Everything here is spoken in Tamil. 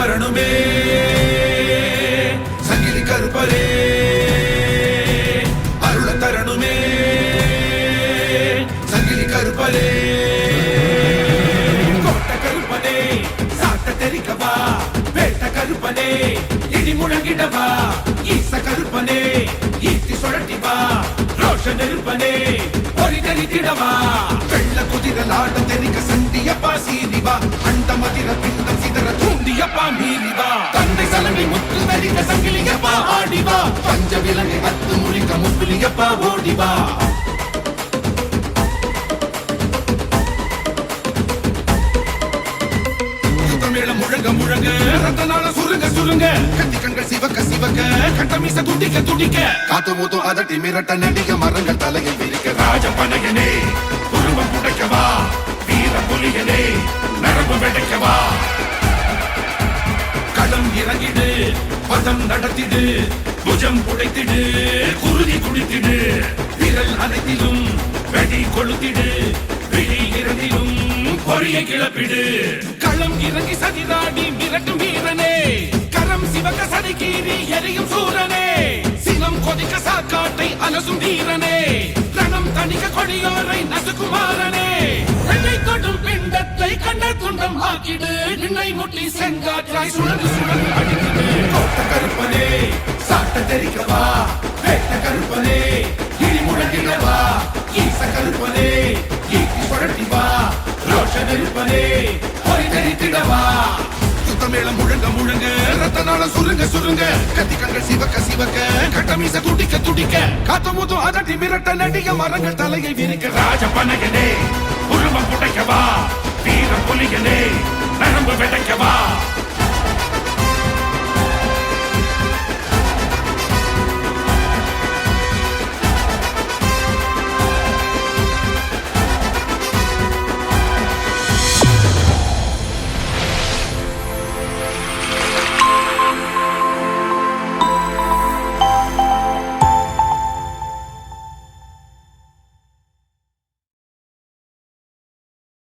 வரணுமே சங்கிலி கருப்பரே அருள தரணுமே சங்கிலி கருப்பரே கோட்ட கருப்பனே சாட்ட தெரிக்கவா வேட்ட கருப்பனே இடி முழங்கிடவா ஈச கருப்பனே ஈட்டி சுழட்டிவா ரோஷ நெருப்பனே பொறி தெரித்திடவா வெள்ள குதிரலாட தெரிக்க சண்டியப்பா சீரிவா அந்த மதிர பிண்டம் சிதற தூண்டியப்பா மீறிவா தந்தை சலங்கை முத்து நரிக்க சங்கிலியப்பா ஆடிவா பஞ்ச விலங்கை அத்து முழிக்க முப்பிலியப்பா ஓடிவா முழங்க முழங்க ரத்தனால சுருங்க சுருங்க கத்தி கண்கள் சிவக்க சிவக்க கட்டமீச துடிக்க துடிக்க காத்து மூத்தும் அதட்டி மிரட்ட நடிக மரங்கள் தலையில் விரிக்க ராஜபனையனே குருவம் புடைக்கவா வீர புலியனே நரம்பு வெடைக்கவா களம் இறங்கிடு பதம் நடத்திடு புஜம் புடைத்திடு குருதி குடித்திடு விரல் அனைத்திலும் வெடி கொளுத்திடு விழி இரண்டிலும் பொறியை கிளப்பிடு களம் இறங்கி சதிராடி மிரட்டும் வீரனே கரம் சிவக்க சதிகீறி எரியும் சூரனே சினம் கொதிக்க சாக்காட்டை அலசும் வீரனே ரணம் தணிக்க கொடியோரை நசுகுமாரனே என்னை தொடும் பிண்டத்தை கண்ட துண்டம் ஆக்கிடு நின்னை முட்டி செங்காற்றாய் சுழந்து சுழந்து அடிக்கிடு கோட்ட கருப்பனே சாட்ட தெரிக்கவா வேட்ட கருப்பனே இடி முழங்கிடவா ஈச கருப்பனே ஈட்டி சுழட்டிவா ரோஷ நெருப்பனே பொறி தெரித்திடவா சுத்தமேளம் முழங்க முழங்க ரத்தனால சுருங்க சுருங்க கத்தி கண்கள் சிவக்க சிவக்க கட்டமீச துடிக்க துடிக்க காத்து மூத்தும் அதட்டி மிரட்ட நடிக மரங்கள் தலையை விரிக்க ராஜபனையனே உருவம் புடைக்கவா வீர புலியனே நரம்பு வெடைக்கவா